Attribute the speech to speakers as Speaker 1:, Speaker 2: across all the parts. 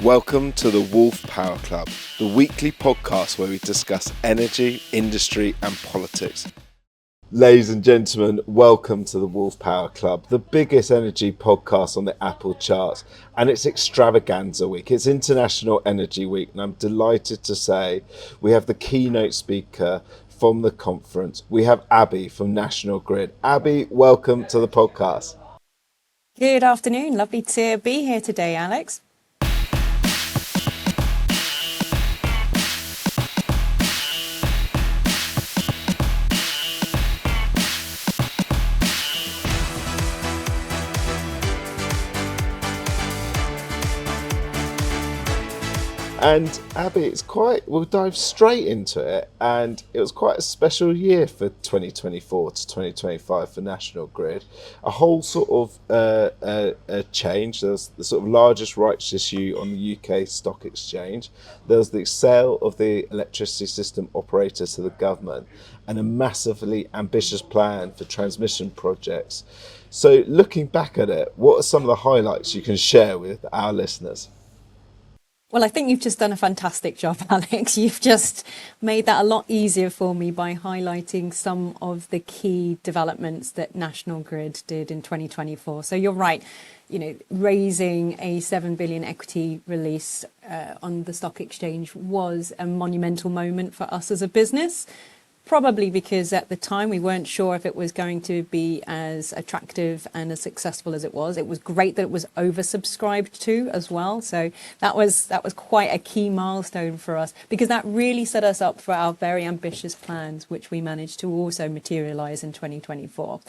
Speaker 1: Welcome to the Wolfe Power Club, the weekly podcast where we discuss energy, industry and politics. Ladies and gentlemen, welcome to the Wolfe Power Club, the biggest energy podcast on the Apple charts, and it's Extravaganza Week. It's International Energy Week, and I'm delighted to say we have the keynote speaker from the conference. We have Abbie from National Grid. Abbie, welcome to the podcast.
Speaker 2: Good afternoon. Lovely to be here today, Alex.
Speaker 1: And Abbie, we'll dive straight into it. And it was quite a special year for 2024 to 2025 for National Grid. A whole sort of a change. There was the sort of largest rights issue on the UK stock exchange. There was the sale of the electricity system operator to the government and a massively ambitious plan for transmission projects. So looking back at it, what are some of the highlights you can share with our listeners?
Speaker 2: Well, I think you've just done a fantastic job, Alex. You've just made that a lot easier for me by highlighting some of the key developments that National Grid did in 2024. So you're right, raising a 7 billion equity release on the stock exchange was a monumental moment for us as a business. Probably because at the time we weren't sure if it was going to be as attractive and as successful as it was. It was great that it was oversubscribed too as well. So that was quite a key milestone for us because that really set us up for our very ambitious plans, which we managed to also materialize in 2024.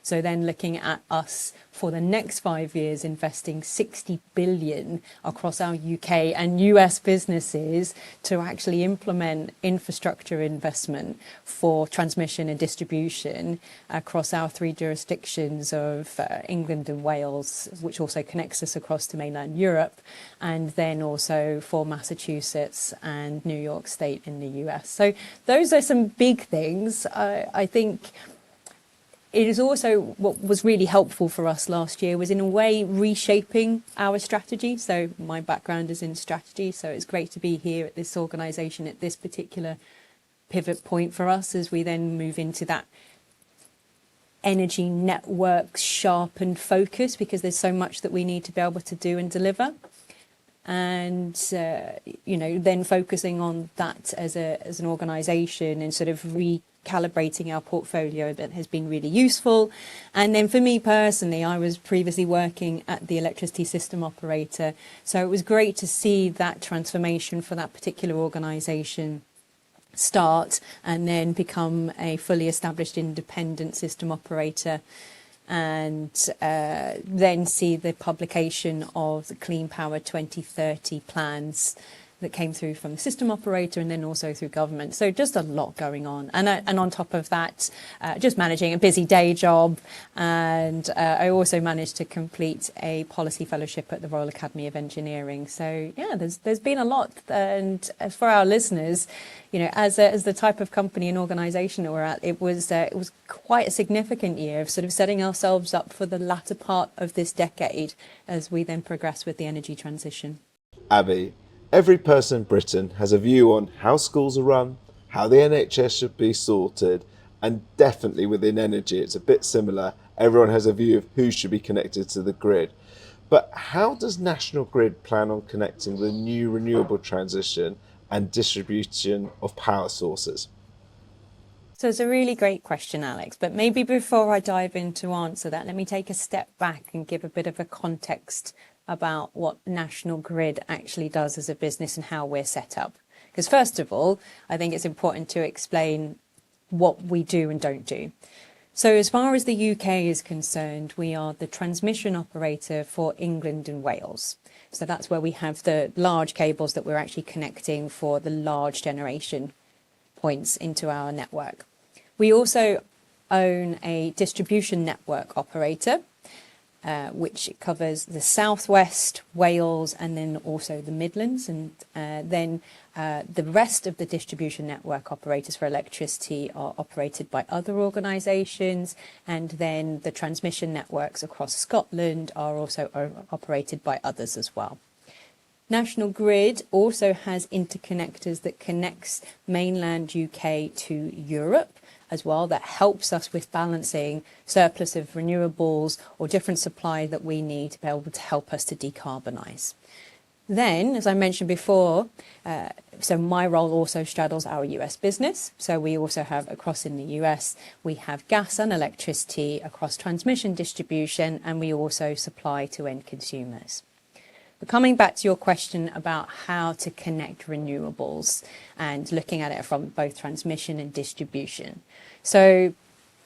Speaker 2: So then looking at us for the next 5 years, investing 60 billion across our UK and US businesses to actually implement infrastructure investment for transmission and distribution across our 3 jurisdictions of England and Wales, which also connects us across to mainland Europe, and then also for Massachusetts and New York State in the US. So those are some big things. I think it is also what was really helpful for us last year was in a way reshaping our strategy. So my background is in strategy, so it's great to be here at this organisation at this particular pivot point for us as we then move into that energy network sharpened focus because there's so much that we need to be able to do and deliver. And, then focusing on that as an organisation and sort of recalibrating our portfolio that has been really useful. And then for me personally, I was previously working at the electricity system operator. So it was great to see that transformation for that particular organisation start and then become a fully established independent system operator. And then see the publication of the Clean Power 2030 plans that came through from the system operator and then also through government. So just a lot going on. And on top of that, just managing a busy day job. And I also managed to complete a policy fellowship at the Royal Academy of Engineering. So yeah, there's been a lot. And for our listeners, as the type of company and organisation that we're at, it was quite a significant year of sort of setting ourselves up for the latter part of this decade as we then progress with the energy transition.
Speaker 1: Abbie, every person in Britain has a view on how schools are run, how the NHS should be sorted, and definitely within energy, it's a bit similar. Everyone has a view of who should be connected to the grid. But how does National Grid plan on connecting the new renewable transition and distribution of power sources?
Speaker 2: So it's a really great question, Alex, but maybe before I dive in to answer that, let me take a step back and give a bit of a context about what National Grid actually does as a business and how we're set up. Because first of all, I think it's important to explain what we do and don't do. So as far as the UK is concerned, we are the transmission operator for England and Wales. So that's where we have the large cables that we're actually connecting for the large generation points into our network. We also own a distribution network operator, which covers the southwest, Wales, and then also the Midlands. And then the rest of the distribution network operators for electricity are operated by other organisations. And then the transmission networks across Scotland are also operated by others as well. National Grid also has interconnectors that connects mainland UK to Europe as well, that helps us with balancing surplus of renewables or different supply that we need to be able to help us to decarbonise. Then, as I mentioned before, so my role also straddles our US business. So we also have across in the US, we have gas and electricity across transmission distribution, and we also supply to end consumers. But coming back to your question about how to connect renewables and looking at it from both transmission and distribution. So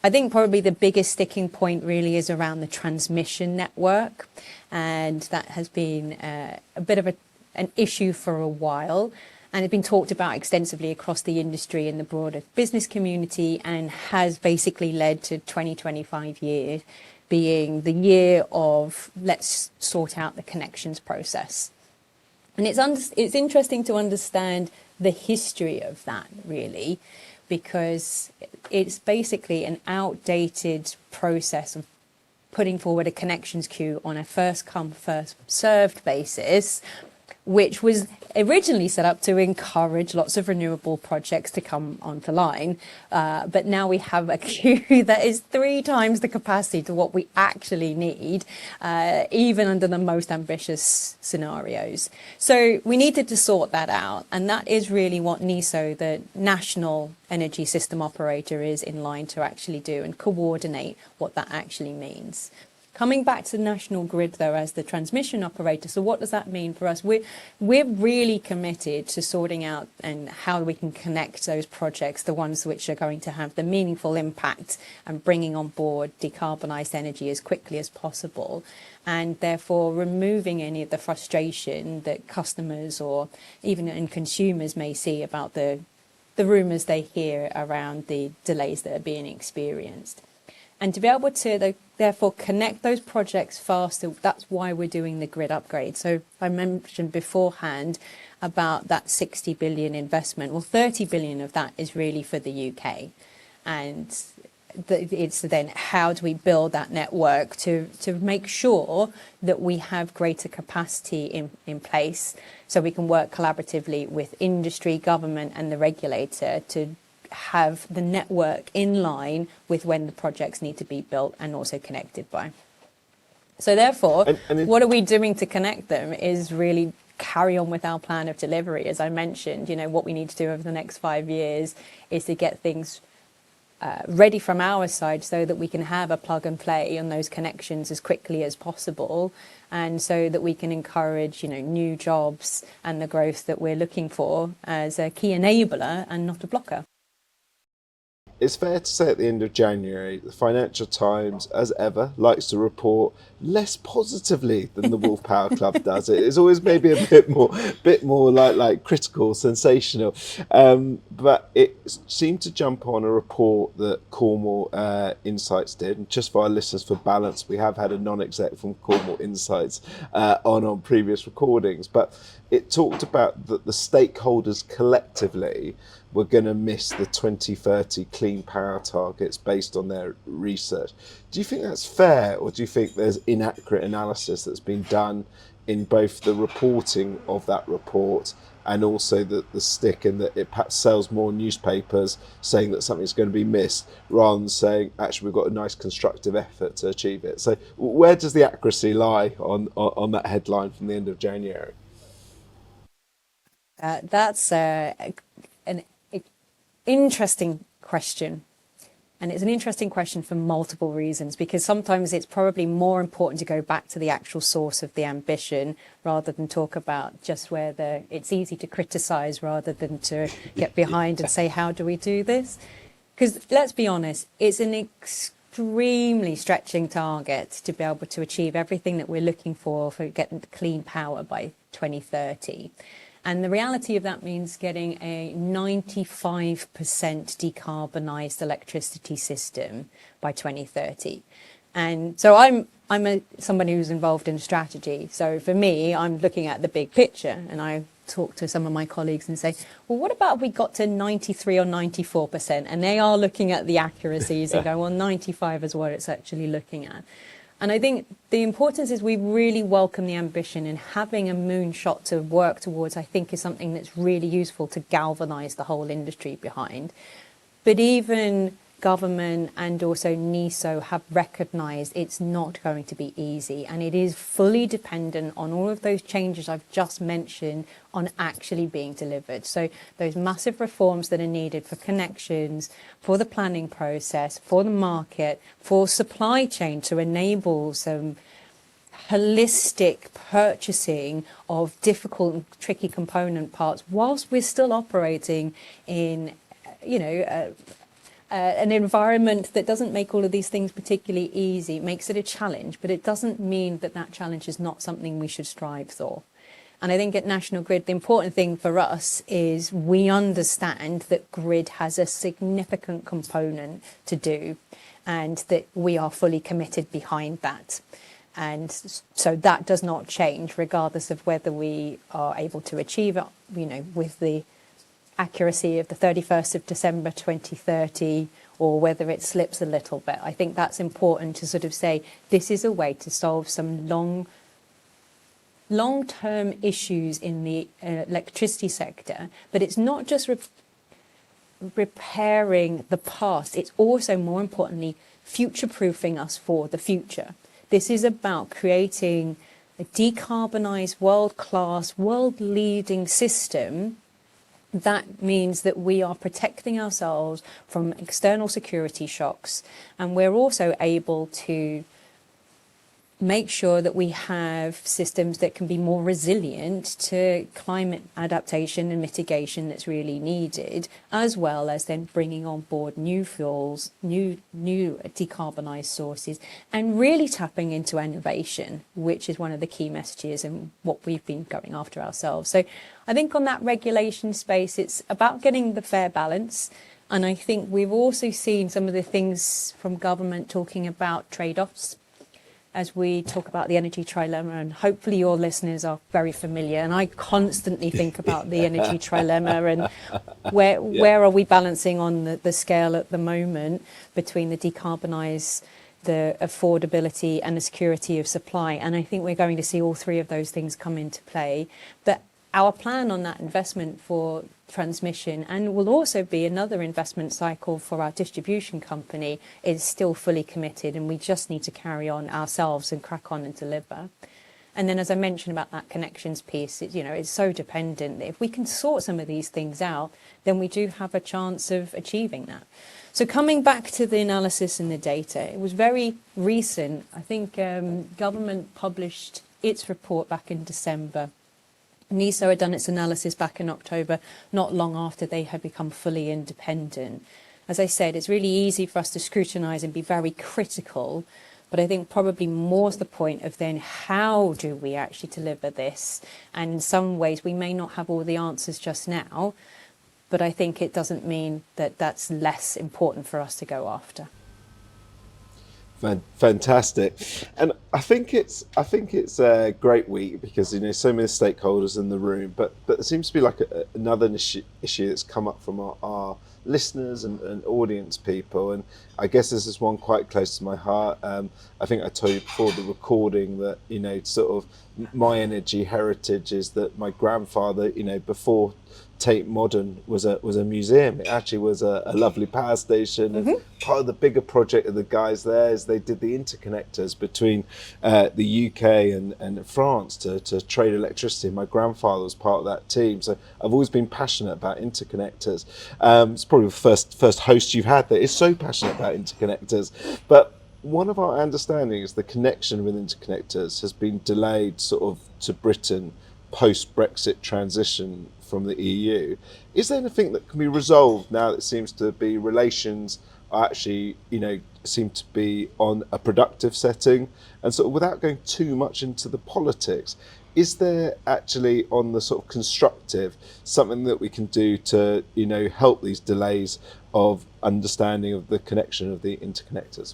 Speaker 2: I think probably the biggest sticking point really is around the transmission network, and that has been a bit of an issue for a while, and it's been talked about extensively across the industry and the broader business community, and has basically led to 2025 years being the year of let's sort out the connections process. And it's interesting to understand the history of that, really, because it's basically an outdated process of putting forward a connections queue on a first come, first served basis, which was originally set up to encourage lots of renewable projects to come onto line. But now we have a queue that is 3 times the capacity to what we actually need, even under the most ambitious scenarios. So we needed to sort that out. And that is really what NESO, the National Energy System Operator, is in line to actually do and coordinate what that actually means. Coming back to the National Grid, though, as the transmission operator, so what does that mean for us? We're really committed to sorting out and how we can connect those projects, the ones which are going to have the meaningful impact, and bringing on board decarbonised energy as quickly as possible, and therefore removing any of the frustration that customers or even consumers may see about the rumours they hear around the delays that are being experienced. And to be able to therefore connect those projects faster, that's why we're doing the grid upgrade. So I mentioned beforehand about that 60 billion investment. Well, 30 billion of that is really for the UK. And it's then how do we build that network to make sure that we have greater capacity in place, so we can work collaboratively with industry, government and the regulator to have the network in line with when the projects need to be built and also connected by. So therefore, what are we doing to connect them is really carry on with our plan of delivery. As I mentioned, what we need to do over the next 5 years is to get things ready from our side so that we can have a plug and play on those connections as quickly as possible, and so that we can encourage new jobs and the growth that we're looking for as a key enabler and not a blocker.
Speaker 1: It's fair to say at the end of January, the Financial Times, as ever, likes to report less positively than the Wolfe Power Club does. It is always maybe a bit more like critical, sensational. But it seemed to jump on a report that Cornwall Insights did. And just for our listeners, for balance, we have had a non-exec from Cornwall Insights on previous recordings. But it talked about that the stakeholders collectively were going to miss the 2030 clean power targets based on their research. Do you think that's fair, or do you think there's inaccurate analysis that's been done in both the reporting of that report and also the stick in that it perhaps sells more newspapers saying that something's going to be missed rather than saying, actually, we've got a nice constructive effort to achieve it? So where does the accuracy lie on that headline from the end of January?
Speaker 2: That's an interesting question. And it's an interesting question for multiple reasons, because sometimes it's probably more important to go back to the actual source of the ambition rather than talk about just where it's easy to criticise rather than to get behind and say, how do we do this? Because let's be honest, it's an extremely stretching target to be able to achieve everything that we're looking for getting clean power by 2030. And the reality of that means getting a 95% decarbonised electricity system by 2030. And so I'm somebody who's involved in strategy. So for me, I'm looking at the big picture, and I talk to some of my colleagues and say, well, what about if we got to 93 or 94%? And they are looking at the accuracies and go, well, 95 is what it's actually looking at. And I think the importance is we really welcome the ambition, and having a moonshot to work towards, I think, is something that's really useful to galvanise the whole industry behind. But even government and also NESO have recognised it's not going to be easy, and it is fully dependent on all of those changes I've just mentioned on actually being delivered. So those massive reforms that are needed for connections, for the planning process, for the market, for supply chain to enable some holistic purchasing of difficult and tricky component parts whilst we're still operating in, an environment that doesn't make all of these things particularly easy. It makes it a challenge, but it doesn't mean that that challenge is not something we should strive for. And I think at National Grid, the important thing for us is we understand that grid has a significant component to do, and that we are fully committed behind that. And so that does not change regardless of whether we are able to achieve it, with the accuracy of the 31st of December 2030, or whether it slips a little bit. I think that's important to sort of say this is a way to solve some long-term issues in the electricity sector, but it's not just repairing the past, it's also, more importantly, future-proofing us for the future. This is about creating a decarbonised, world-class, world-leading system. That means that we are protecting ourselves from external security shocks, and we're also able to make sure that we have systems that can be more resilient to climate adaptation and mitigation that's really needed, as well as then bringing on board new fuels, new decarbonised sources, and really tapping into innovation, which is one of the key messages and what we've been going after ourselves. So I think on that regulation space, it's about getting the fair balance. And I think we've also seen some of the things from government talking about trade-offs as we talk about the energy trilemma, and hopefully your listeners are very familiar. And I constantly think about the energy trilemma and where are we balancing on the scale at the moment between the decarbonise, the affordability and the security of supply. And I think we're going to see all three of those things come into play. But our plan on that investment for transmission, and will also be another investment cycle for our distribution company, is still fully committed, and we just need to carry on ourselves and crack on and deliver. And then, as I mentioned about that connections piece, it's so dependent that if we can sort some of these things out, then we do have a chance of achieving that. So coming back to the analysis and the data, it was very recent. I think government published its report back in December. NESO had done its analysis back in October, not long after they had become fully independent. As I said, it's really easy for us to scrutinise and be very critical, but I think probably more is the point of then how do we actually deliver this? And in some ways we may not have all the answers just now, but I think it doesn't mean that that's less important for us to go after.
Speaker 1: Fantastic, and I think it's a great week because so many stakeholders in the room, but there seems to be like another issue that's come up from our listeners and audience people, and I guess this is one quite close to my heart. I think I told you before the recording that sort of my energy heritage is that my grandfather, before Tate Modern was a museum. It actually was a lovely power station. And part of the bigger project of the guys there is they did the interconnectors between the UK and France to trade electricity. My grandfather was part of that team, so I've always been passionate about interconnectors. It's probably the first host you've had that is so passionate about interconnectors. But one of our understandings, the connection with interconnectors has been delayed sort of to Britain post-Brexit transition from the EU. Is there anything that can be resolved now that seems to be relations are actually, seem to be on a productive setting? And sort of without going too much into the politics, is there actually on the sort of constructive something that we can do to, help these delays of understanding of the connection of the interconnectors?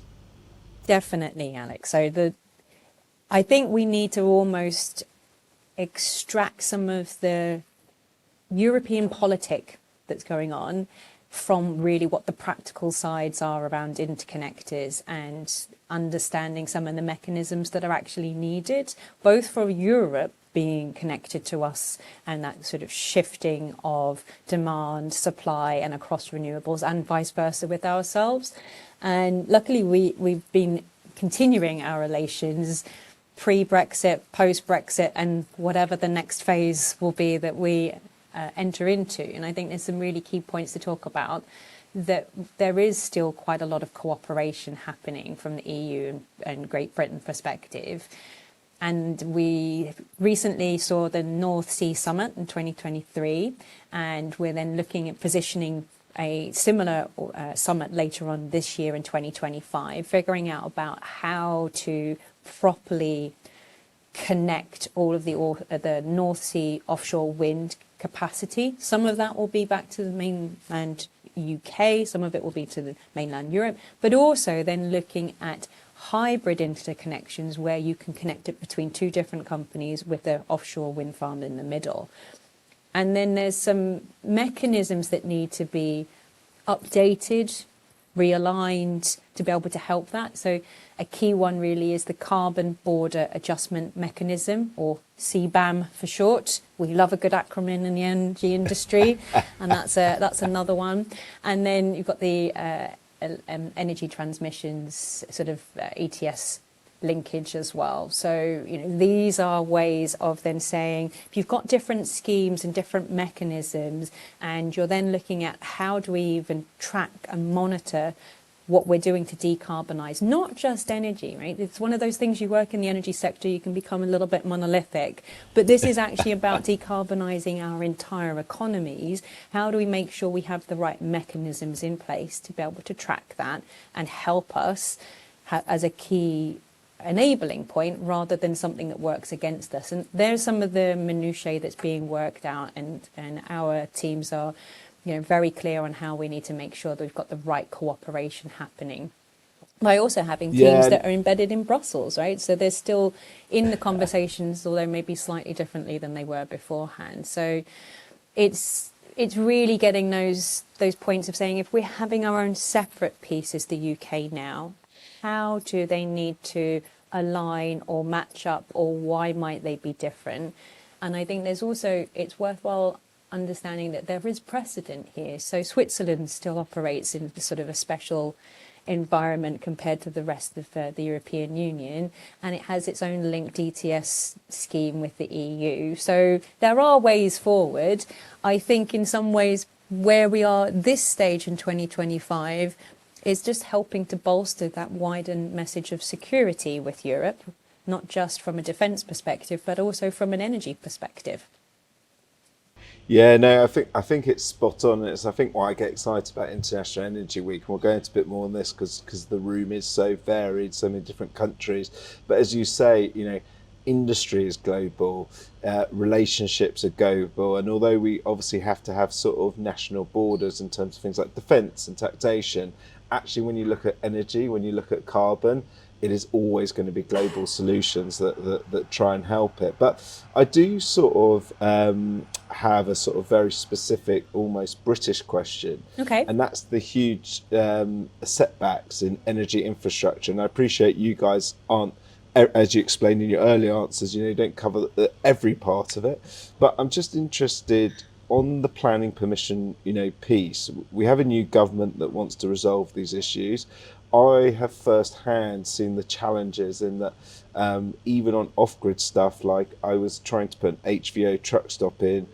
Speaker 2: Definitely, Alex. So I think we need to almost extract some of the European politic that's going on from really what the practical sides are around interconnectors and understanding some of the mechanisms that are actually needed, both for Europe being connected to us and that sort of shifting of demand, supply and across renewables, and vice versa with ourselves. And luckily we've been continuing our relations pre-Brexit, post-Brexit, and whatever the next phase will be that we enter into. And I think there's some really key points to talk about, that there is still quite a lot of cooperation happening from the EU and Great Britain perspective. And we recently saw the North Sea Summit in 2023, and we're then looking at positioning a similar summit later on this year in 2025, figuring out about how to properly connect all of the North Sea offshore wind capacity. Some of that will be back to the mainland UK, some of it will be to the mainland Europe, but also then looking at hybrid interconnections where you can connect it between two different companies with the offshore wind farm in the middle. And then there's some mechanisms that need to be updated, realigned to be able to help that. So a key one really is the Carbon Border Adjustment Mechanism, or CBAM for short. We love a good acronym in the energy industry, and that's another one. And then you've got the energy transmissions sort of ETS linkage as well. So, these are ways of then saying, if you've got different schemes and different mechanisms, and you're then looking at how do we even track and monitor what we're doing to decarbonise, not just energy, right? It's one of those things, you work in the energy sector, you can become a little bit monolithic, but this is actually about decarbonising our entire economies. How do we make sure we have the right mechanisms in place to be able to track that and help us as a key enabling point rather than something that works against us? And there's some of the minutiae that's being worked out, and our teams are very clear on how we need to make sure that we've got the right cooperation happening, by also having teams that are embedded in Brussels, right? So they're still in the conversations, although maybe slightly differently than they were beforehand. So it's really getting those points of saying, if we're having our own separate pieces, the UK now, how do they need to align or match up, or why might they be different? And I think there's also, it's worthwhile understanding that there is precedent here. So Switzerland still operates in sort of a special environment compared to the rest of the European Union, and it has its own linked ETS scheme with the EU. So there are ways forward. I think in some ways where we are at this stage in 2025 is just helping to bolster that widened message of security with Europe, not just from a defence perspective, but also from an energy perspective.
Speaker 1: Yeah, no, I think it's spot on. It's, I think, why I get excited about International Energy Week. And we'll go into a bit more on this because the room is so varied, so many different countries. But as you say, industry is global, relationships are global, and although we obviously have to have sort of national borders in terms of things like defence and taxation, actually when you look at energy, when you look at carbon, it is always going to be global solutions that try and help it. But I do sort of have a sort of very specific, almost British question.
Speaker 2: Okay.
Speaker 1: And that's the huge setbacks in energy infrastructure. And I appreciate you guys aren't, as you explained in your early answers, you don't cover every part of it. But I'm just interested on the planning permission, piece. We have a new government that wants to resolve these issues. I have firsthand seen the challenges in that, even on off-grid stuff, like I was trying to put an HVO truck stop in,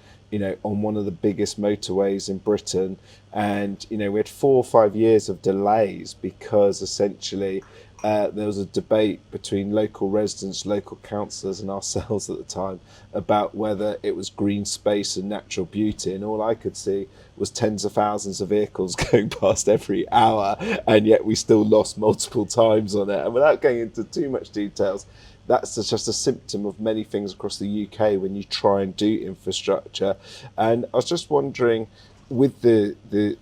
Speaker 1: on one of the biggest motorways in Britain. And, we had 4 or 5 years of delays because essentially there was a debate between local residents, local councillors and ourselves at the time about whether it was green space and natural beauty. And all I could see was tens of thousands of vehicles going past every hour, and yet we still lost multiple times on it. And without going into too much details, that's just a symptom of many things across the UK when you try and do infrastructure. And I was just wondering, with the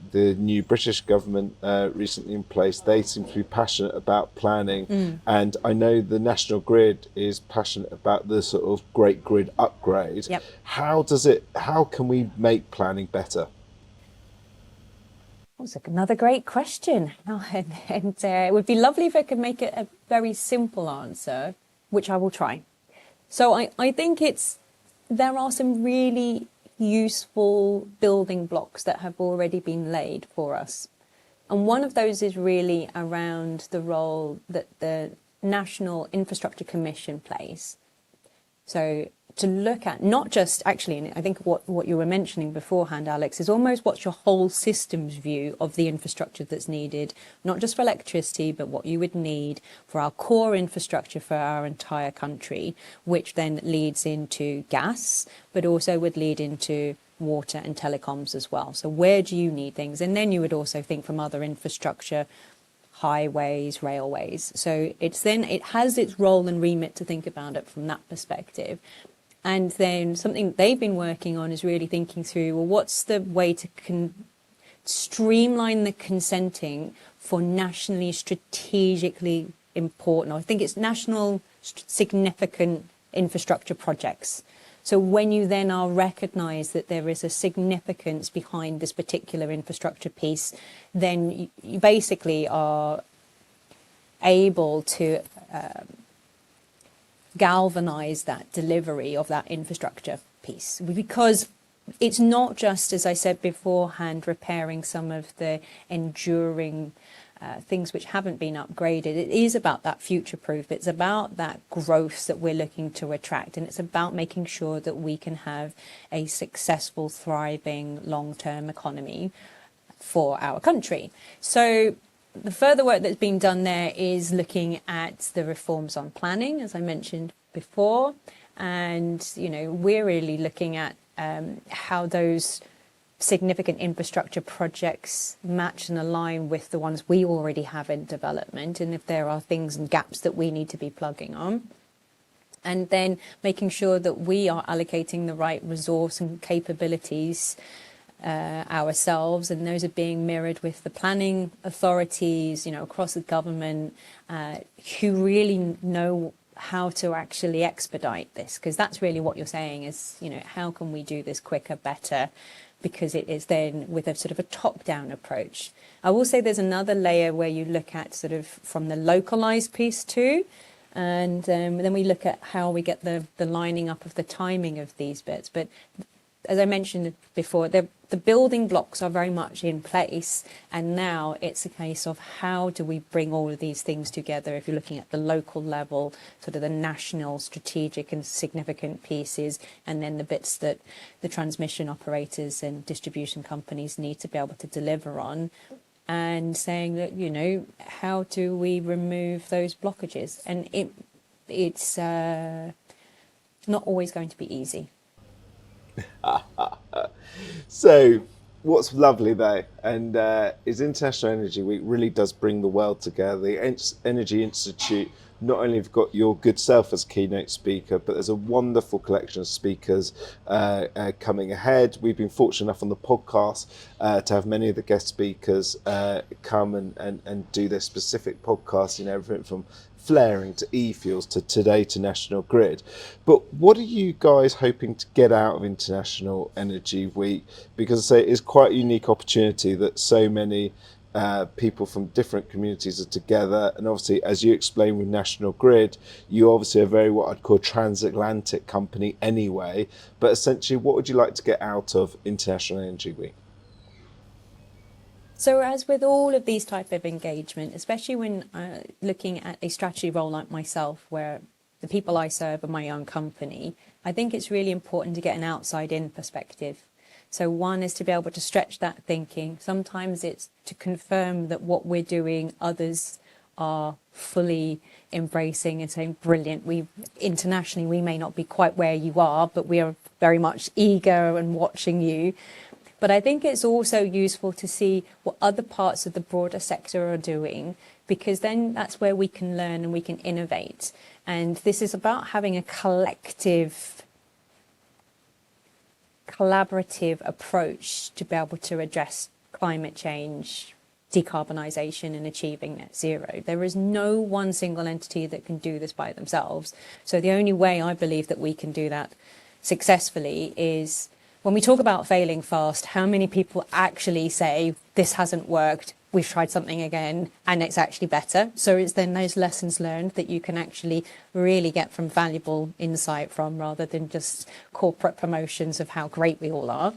Speaker 1: new British government recently in place, they seem to be passionate about planning, and I know the National Grid is passionate about the sort of Great Grid upgrade.
Speaker 2: Yep.
Speaker 1: How can we make planning better?
Speaker 2: That's another great question. And it would be lovely if I could make it a very simple answer, which I will try. So I think there are some really useful building blocks that have already been laid for us. And one of those is really around the role that the National Infrastructure Commission plays. So to look at not just actually, and I think what you were mentioning beforehand, Alex, is almost what's your whole systems view of the infrastructure that's needed, not just for electricity, but what you would need for our core infrastructure for our entire country, which then leads into gas, but also would lead into water and telecoms as well. So where do you need things? And then you would also think from other infrastructure, highways, railways. So it has its role and remit to think about it from that perspective. And then something they've been working on is really thinking through, well, what's the way to streamline the consenting for nationally strategically important, I think it's national significant infrastructure projects. So when you then are recognised that there is a significance behind this particular infrastructure piece, then you basically are able to galvanise that delivery of that infrastructure piece. Because it's not just, as I said beforehand, repairing some of the enduring things which haven't been upgraded. It is about that future proof. It's about that growth that we're looking to attract. And it's about making sure that we can have a successful, thriving, long-term economy for our country. So the further work that's been done there is looking at the reforms on planning, as I mentioned before. And, we're really looking at how those significant infrastructure projects match and align with the ones we already have in development, and if there are things and gaps that we need to be plugging on. And then making sure that we are allocating the right resource and capabilities ourselves, and those are being mirrored with the planning authorities, across the government, who really know how to actually expedite this, because that's really what you're saying is, how can we do this quicker, better, because it is then with a sort of a top-down approach. I will say there's another layer where you look at sort of from the localized piece too, and then we look at how we get the lining up of the timing of these bits. But as I mentioned before, the building blocks are very much in place, and now it's a case of how do we bring all of these things together. If you're looking at the local level, sort of the national strategic and significant pieces, and then the bits that the transmission operators and distribution companies need to be able to deliver on, and saying that, how do we remove those blockages? And it's not always going to be easy.
Speaker 1: So what's lovely though, and is International Energy Week really does bring the world together. The Energy Institute not only have got your good self as keynote speaker, but there's a wonderful collection of speakers coming ahead. We've been fortunate enough on the podcast to have many of the guest speakers come and do their specific podcasts, everything from flaring to e-fuels to today to National Grid. But what are you guys hoping to get out of International Energy Week? Because I say it's quite a unique opportunity that so many people from different communities are together, and obviously, as you explained with National Grid, you obviously are very what I'd call transatlantic company anyway, but essentially what would you like to get out of International Energy Week?
Speaker 2: So as with all of these type of engagement, especially when looking at a strategy role like myself, where the people I serve are my own company, I think it's really important to get an outside-in perspective. So one is to be able to stretch that thinking. Sometimes it's to confirm that what we're doing, others are fully embracing and saying, brilliant, internationally, we may not be quite where you are, but we are very much eager and watching you. But I think it's also useful to see what other parts of the broader sector are doing, because then that's where we can learn and we can innovate. And this is about having a collaborative approach to be able to address climate change, decarbonisation and achieving net zero. There is no one single entity that can do this by themselves. So the only way I believe that we can do that successfully is when we talk about failing fast, how many people actually say this hasn't worked, we've tried something again and it's actually better. So it's then those lessons learned that you can actually really get from valuable insight from, rather than just corporate promotions of how great we all are.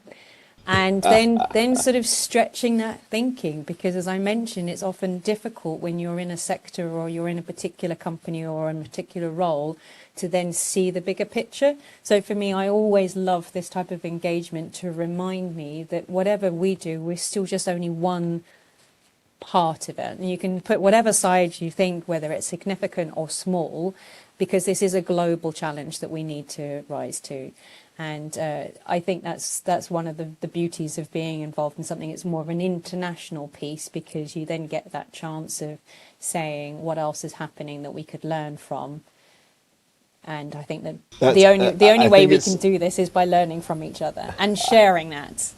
Speaker 2: And then sort of stretching that thinking, because as I mentioned, it's often difficult when you're in a sector or you're in a particular company or in a particular role to then see the bigger picture. So for me, I always love this type of engagement to remind me that whatever we do, we're still just only one part of it. And you can put whatever side you think, whether it's significant or small, because this is a global challenge that we need to rise to. And I think that's one of the beauties of being involved in something. It's more of an international piece, because you then get that chance of saying what else is happening that we could learn from. And I think that the only way we can do this is by learning from each other and sharing that.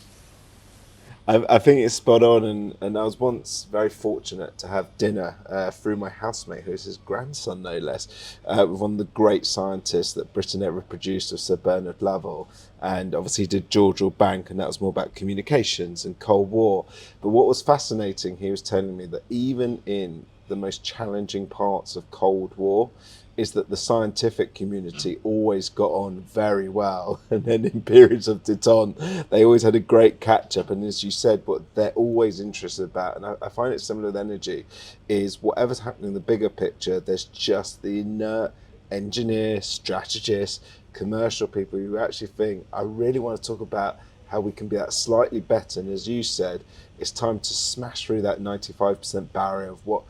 Speaker 1: I think it's spot on, and I was once very fortunate to have dinner through my housemate, who's his grandson, no less, with one of the great scientists that Britain ever produced, of Sir Bernard Lovell, and obviously he did George Bank, and that was more about communications and Cold War. But what was fascinating, he was telling me that even in the most challenging parts of Cold War, is that the scientific community always got on very well, and then in periods of détente they always had a great catch up. And as you said, what they're always interested about, and I find it similar with energy, is whatever's happening in the bigger picture, there's just the inert engineer, strategist, commercial people who actually think, I really want to talk about how we can be that slightly better. And as you said, it's time to smash through that 95% barrier of what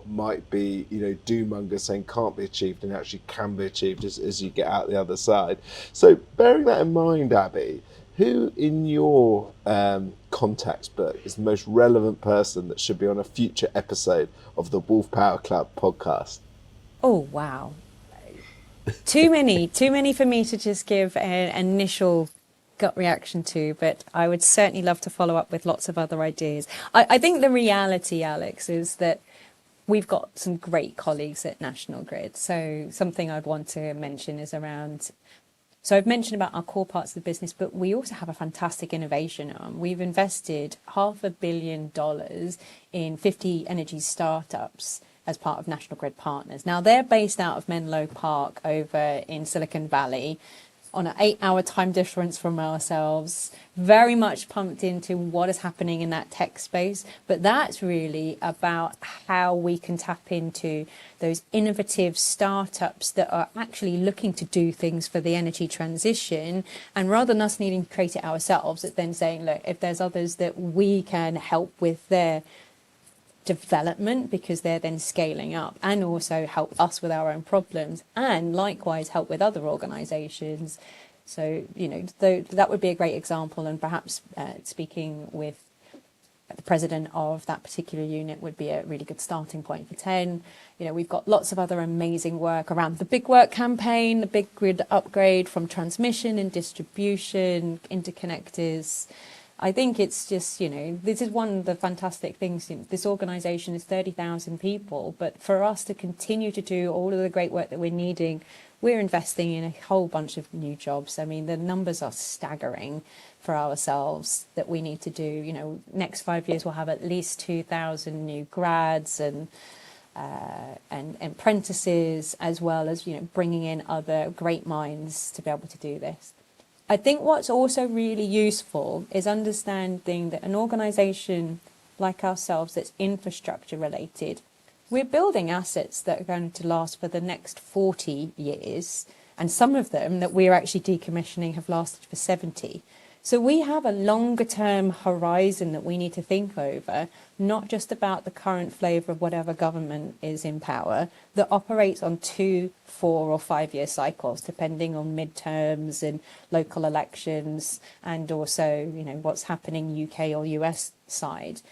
Speaker 1: might be, doom-mongers saying can't be achieved and actually can be achieved as you get out the other side. So bearing that in mind, Abbie, who in your contacts book is the most relevant person that should be on a future episode of the Wolfe Power Club podcast?
Speaker 2: Oh, wow. Too many for me to just give an initial gut reaction to, but I would certainly love to follow up with lots of other ideas. I think the reality, Alex, is that we've got some great colleagues at National Grid. So something I'd want to mention is around, so I've mentioned about our core parts of the business, but we also have a fantastic innovation arm. We've invested $500 million in 50 energy startups as part of National Grid Partners. Now, they're based out of Menlo Park over in Silicon Valley, on an 8-hour time difference from ourselves, very much pumped into what is happening in that tech space. But that's really about how we can tap into those innovative startups that are actually looking to do things for the energy transition. And rather than us needing to create it ourselves, it's then saying, look, if there's others that we can help with their development, because they're then scaling up, and also help us with our own problems, and likewise help with other organizations. So that would be a great example, and perhaps speaking with the president of that particular unit would be a really good starting point for 10. We've got lots of other amazing work around the Big Work campaign, the big grid upgrade from transmission and distribution, interconnectors. I think it's just, this is one of the fantastic things. This organisation is 30,000 people, but for us to continue to do all of the great work that we're needing, we're investing in a whole bunch of new jobs. I mean, the numbers are staggering for ourselves that we need to do. Next 5 years, we'll have at least 2,000 new grads and apprentices, as well as, bringing in other great minds to be able to do this. I think what's also really useful is understanding that an organisation like ourselves that's infrastructure related, we're building assets that are going to last for the next 40 years, and some of them that we're actually decommissioning have lasted for 70. So we have a longer term horizon that we need to think over, not just about the current flavour of whatever government is in power, that operates on 2, 4 or 5 year cycles, depending on midterms and local elections, and also, what's happening UK or US side.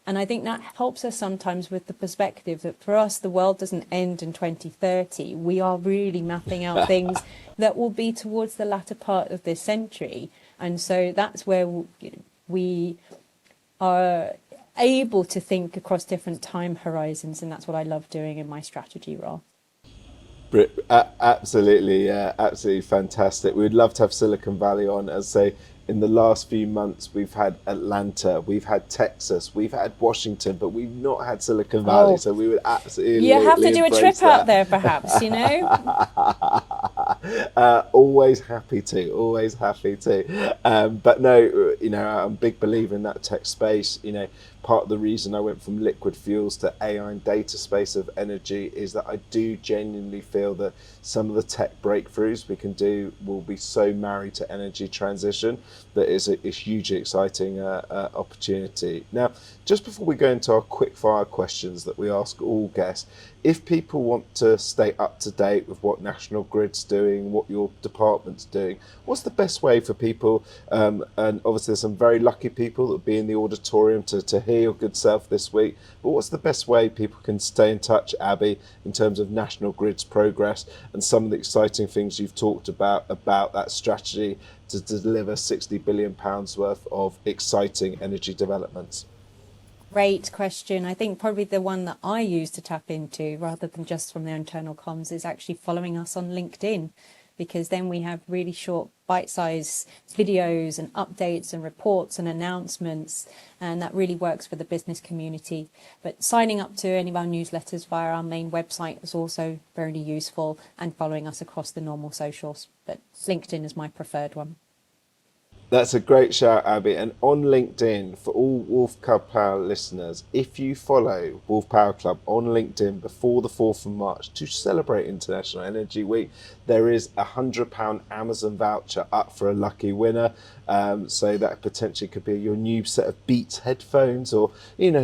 Speaker 2: And I think that helps us sometimes with the perspective that for us, the world doesn't end in 2030. We are really mapping out things that will be towards the latter part of this century. And so that's where we are able to think across different time horizons. And that's what I love doing in my strategy role.
Speaker 1: Absolutely, absolutely fantastic. We'd love to have Silicon Valley on, as say, in the last few months, we've had Atlanta, we've had Texas, we've had Washington, but we've not had Silicon Valley.
Speaker 2: Oh,
Speaker 1: So we would
Speaker 2: you have to
Speaker 1: absolutely
Speaker 2: do a
Speaker 1: embrace
Speaker 2: trip out
Speaker 1: that.
Speaker 2: there, perhaps, you know?
Speaker 1: Always happy to, always happy to. But no, I'm a big believer in that tech space. Part of the reason I went from liquid fuels to AI and data space of energy is that I do genuinely feel that some of the tech breakthroughs we can do will be so married to energy transition that is a hugely exciting opportunity. Now, just before we go into our quick fire questions that we ask all guests, if people want to stay up to date with what National Grid's doing, what your department's doing, what's the best way for people? And obviously, there's some very lucky people that will be in the auditorium to hear your good self this week. But what's the best way people can stay in touch, Abbie, in terms of National Grid's progress and some of the exciting things you've talked about that strategy to deliver £60 billion worth of exciting energy developments?
Speaker 2: Great question. I think probably the one that I use to tap into, rather than just from their internal comms, is actually following us on LinkedIn, because then we have really short bite-sized videos and updates and reports and announcements, and that really works for the business community. But signing up to any of our newsletters via our main website is also very useful, and following us across the normal socials. But LinkedIn is my preferred one.
Speaker 1: That's a great shout, Abbie. And on LinkedIn, for all Wolfe Power listeners, if you follow Wolfe Power Club on LinkedIn before the 4th of March to celebrate International Energy Week, there is a £100 Amazon voucher up for a lucky winner. So that potentially could be your new set of Beats headphones, or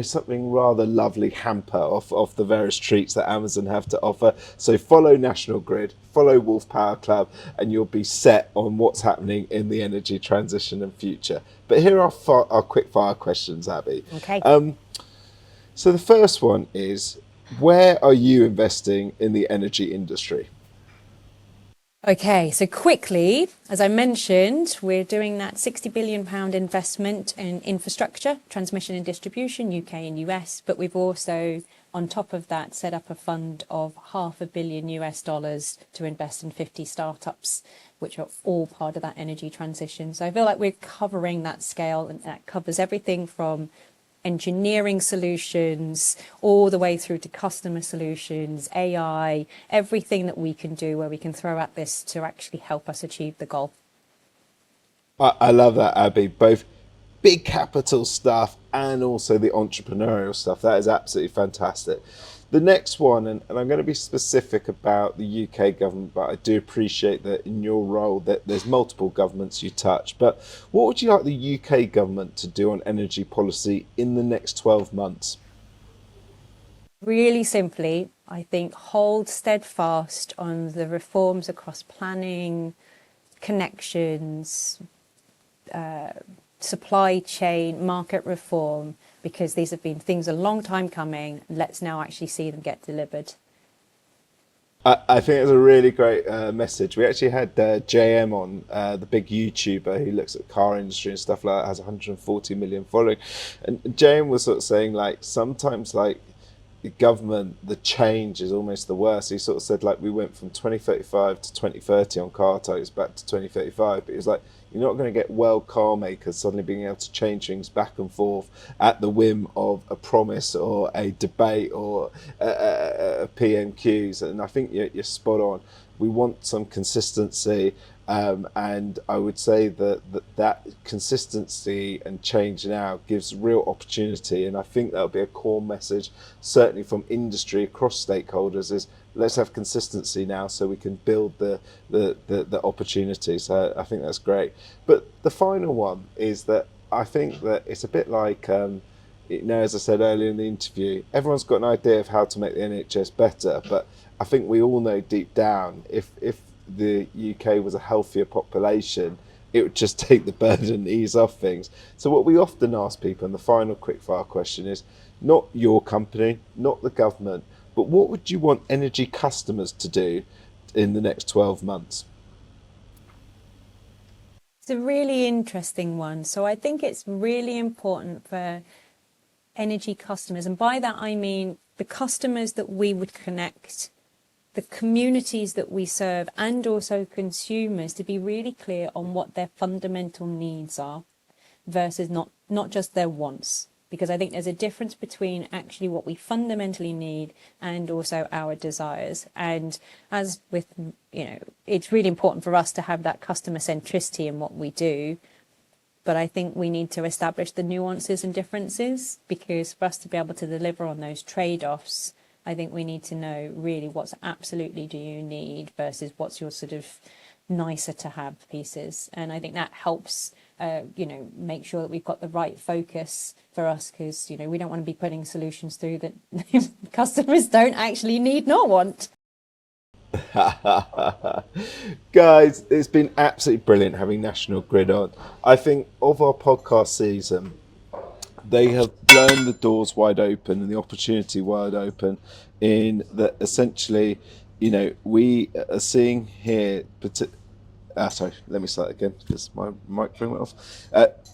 Speaker 1: something rather lovely hamper off the various treats that Amazon have to offer. So follow National Grid, follow Wolfe Power Club, and you'll be set on what's happening in the energy transition and future. But here are our quick fire questions, Abbie.
Speaker 2: Okay.
Speaker 1: So the first one is, where are you investing in the energy industry?
Speaker 2: Okay, so quickly, as I mentioned, we're doing that £60 billion investment in infrastructure, transmission and distribution, UK and US, but we've also, on top of that, set up a fund of $500 million to invest in 50 startups, which are all part of that energy transition. So I feel like we're covering that scale, and that covers everything from engineering solutions all the way through to customer solutions, AI, everything that we can do where we can throw at this to actually help us achieve the goal.
Speaker 1: I love that, Abbie. Both big capital stuff and also the entrepreneurial stuff. That is absolutely fantastic. The next one, and I'm going to be specific about the UK government, but I do appreciate that in your role that there's multiple governments you touch. But what would you like the UK government to do on energy policy in the next 12 months?
Speaker 2: Really simply, I think hold steadfast on the reforms across planning, connections, supply chain, market reform, because these have been things a long time coming. Let's now actually see them get delivered.
Speaker 1: I think it's a really great message. We actually had JM on, the big YouTuber who looks at car industry and stuff like that, has 140 million following. And JM was sort of saying, like, sometimes, like, the government, the change is almost the worst. He sort of said, like, we went from 2035 to 2030 on car tyres back to 2035. But he was like, you're not going to get world car makers suddenly being able to change things back and forth at the whim of a promise or a debate or a PMQs. And I think you're spot on. We want some consistency. And I would say that consistency and change now gives real opportunity. And I think that'll be a core message, certainly from industry across stakeholders, is let's have consistency now so we can build the opportunity. So I think that's great. But the final one is that I think that it's a bit like, as I said earlier in the interview, everyone's got an idea of how to make the NHS better. But I think we all know deep down, if the UK was a healthier population, it would just take the burden and ease off things. So what we often ask people, and the final quickfire question is, not your company, not the government, but what would you want energy customers to do in the next 12 months?
Speaker 2: It's a really interesting one. So I think it's really important for energy customers, and by that I mean the customers that we would connect the communities that we serve and also consumers to be really clear on what their fundamental needs are versus not just their wants. Because I think there's a difference between actually what we fundamentally need and also our desires. And as with, it's really important for us to have that customer centricity in what we do. But I think we need to establish the nuances and differences, because for us to be able to deliver on those trade-offs, I think we need to know really what's absolutely do you need versus what's your sort of nicer to have pieces. And I think that helps, make sure that we've got the right focus for us, because, we don't want to be putting solutions through that customers don't actually need nor want.
Speaker 1: Guys, it's been absolutely brilliant having National Grid on. I think of our podcast season, they have blown the doors wide open and the opportunity wide open, in that essentially, we are seeing here, sorry, let me start again because my microphone went off.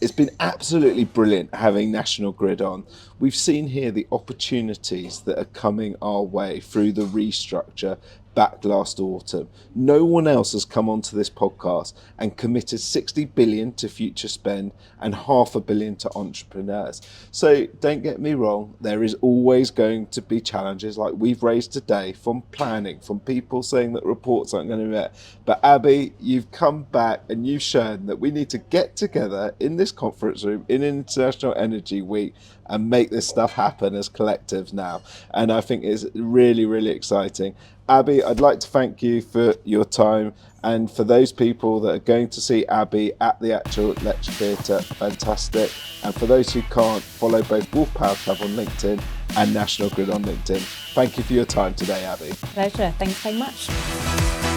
Speaker 1: It's been absolutely brilliant having National Grid on. We've seen here the opportunities that are coming our way through the restructure back last autumn. No one else has come onto this podcast and committed 60 billion to future spend and £500 million to entrepreneurs. So don't get me wrong, there is always going to be challenges like we've raised today, from planning, from people saying that reports aren't going to be met. But Abbie, you've come back and you've shown that we need to get together in this conference room in International Energy Week and make this stuff happen as collectives now. And I think it's really, really exciting. Abbie, I'd like to thank you for your time, and for those people that are going to see Abbie at the actual lecture theatre, fantastic. And for those who can't, follow both Wolfe Power Club on LinkedIn and National Grid on LinkedIn. Thank you for your time today, Abbie.
Speaker 2: Pleasure. Thanks so much.